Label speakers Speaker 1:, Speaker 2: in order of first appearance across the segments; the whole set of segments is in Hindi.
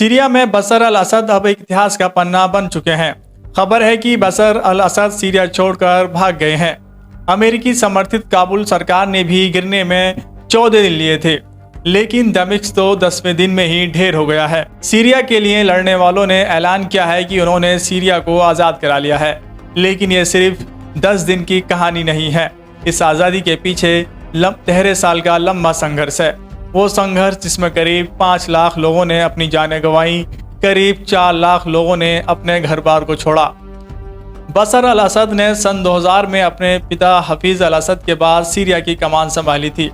Speaker 1: सीरिया में बशर अल असद अब एक इतिहास का पन्ना बन चुके हैं। खबर है कि बशर अल असद सीरिया छोड़कर भाग गए हैं। अमेरिकी समर्थित काबुल सरकार ने भी गिरने में 14 दिन लिए थे, लेकिन दमिश्क तो 10वें दिन में ही ढेर हो गया है। सीरिया के लिए लड़ने वालों ने ऐलान किया है कि उन्होंने सीरिया को आज़ाद करा लिया है, लेकिन ये सिर्फ 10 दिन की कहानी नहीं है। इस आज़ादी के पीछे 13 साल का लंबा संघर्ष है। वो संघर्ष जिसमें करीब 5 लाख लोगों ने अपनी जानें गंवाई, करीब 4 लाख लोगों ने अपने घर बार को छोड़ा। बशर अल असद ने सन 2000 में अपने पिता हफीज़ अल असद के बाद सीरिया की कमान संभाली थी।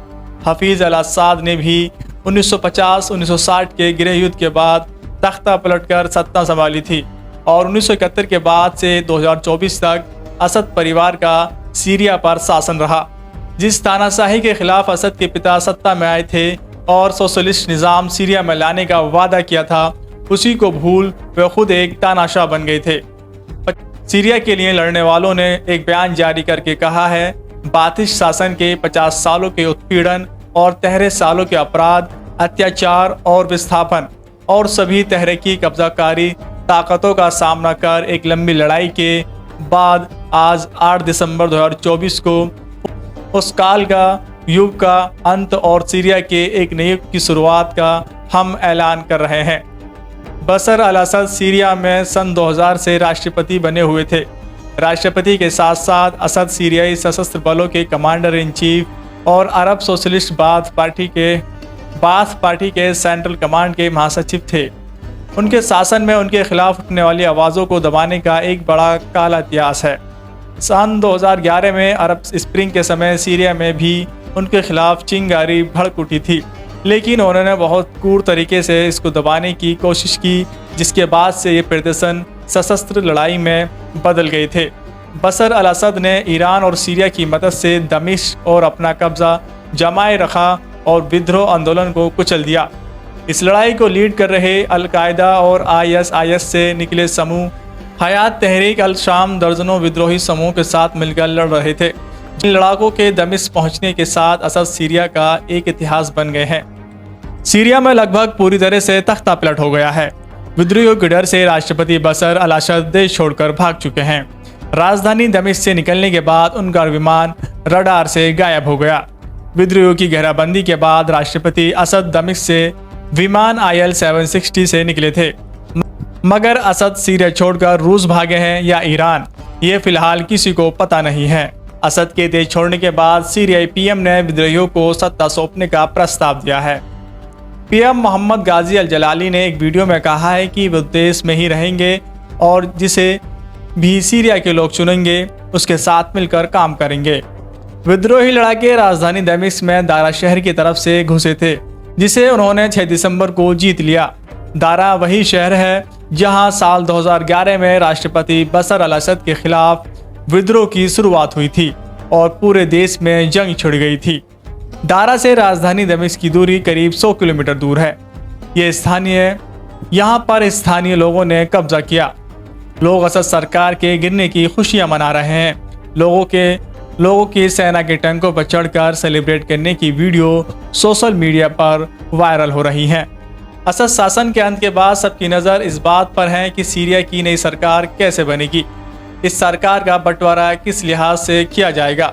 Speaker 1: हफीज़ अल असद ने भी 1950-1960 के गृह युद्ध के बाद तख्ता पलटकर सत्ता संभाली थी और 1971 के बाद से 2024 तक असद परिवार का सीरिया पर शासन रहा। जिस तानाशाही के खिलाफ असद के पिता सत्ता में आए थे और सोशलिस्ट निज़ाम सीरिया में लाने का वादा किया था, उसी को भूल वे खुद एक तानाशाह बन गए थे। सीरिया के लिए लड़ने वालों ने एक बयान जारी करके कहा है, बातिश शासन के 50 सालों के उत्पीड़न और 13 सालों के अपराध, अत्याचार और विस्थापन और सभी तहरीकी कब्जाकारी ताकतों का सामना कर एक लंबी लड़ाई के बाद आज 8 दिसंबर 2024 को उस काल का युग का अंत और सीरिया के एक नए युग की शुरुआत का हम ऐलान कर रहे हैं। बशर अल असद सीरिया में सन 2000 से राष्ट्रपति बने हुए थे। राष्ट्रपति के साथ साथ असद सीरियाई सशस्त्र बलों के कमांडर इन चीफ और अरब सोशलिस्ट बाथ पार्टी के सेंट्रल कमांड के महासचिव थे। उनके शासन में उनके खिलाफ उठने वाली आवाज़ों को दबाने का एक बड़ा काला इतिहास है। सन 2011 में अरब स्प्रिंग के समय सीरिया में भी उनके खिलाफ चिंगारी भड़क उठी थी, लेकिन उन्होंने बहुत क्रूर तरीके से इसको दबाने की कोशिश की, जिसके बाद से ये प्रदर्शन सशस्त्र लड़ाई में बदल गए थे। बशर अल असद ने ईरान और सीरिया की मदद से दमिश्क और अपना कब्जा जमाए रखा और विद्रोह आंदोलन को कुचल दिया। इस लड़ाई को लीड कर रहे अल-कायदा और ISIS से निकले समूह हयात तहरीक अल शाम दर्जनों विद्रोही समूह के साथ मिलकर लड़ रहे थे। इन लड़ाकों के दमिश्क पहुंचने के साथ असद सीरिया का एक इतिहास बन गए हैं। सीरिया में लगभग पूरी तरह से तख्ता पलट हो गया है। विद्रोहियों के डर से राष्ट्रपति बशर अल असद देश छोड़कर भाग चुके हैं। राजधानी दमिश्क से निकलने के बाद उनका विमान रडार से गायब हो गया। विद्रोहियों की घेराबंदी के बाद राष्ट्रपति असद दमिश्क से विमान IL-760 से निकले थे, मगर असद सीरिया छोड़कर रूस भागे हैं या ईरान, ये फिलहाल किसी को पता नहीं है। असद के देश छोड़ने के बाद सीरियाई PM ने विद्रोहियों को सत्ता सौंपने का प्रस्ताव दिया है। PM मोहम्मद गाजी अल जलाली ने एक वीडियो में कहा है कि वो देश में ही रहेंगे और जिसे भी सीरिया के लोग चुनेंगे उसके साथ मिलकर काम करेंगे। विद्रोही लड़ाके राजधानी दमिश्क में दारा शहर की तरफ से घुसे थे, जिसे उन्होंने 6 दिसंबर को जीत लिया। दारा वही शहर है जहां साल 2011 में राष्ट्रपति बशर अल असद के खिलाफ विद्रोह की शुरुआत हुई थी और पूरे देश में जंग छिड़ गई थी। दारा से राजधानी दमिश्क की दूरी करीब 100 किलोमीटर दूर है। यहाँ पर स्थानीय लोगों ने कब्जा किया। लोग असद सरकार के गिरने की खुशियां मना रहे हैं। लोगों की सेना के टैंकों पर चढ़कर सेलिब्रेट करने की वीडियो सोशल मीडिया पर वायरल हो रही हैं। असद शासन के अंत के बाद सबकी नज़र इस बात पर है कि सीरिया की नई सरकार कैसे बनेगी। इस सरकार का बंटवारा किस लिहाज से किया जाएगा।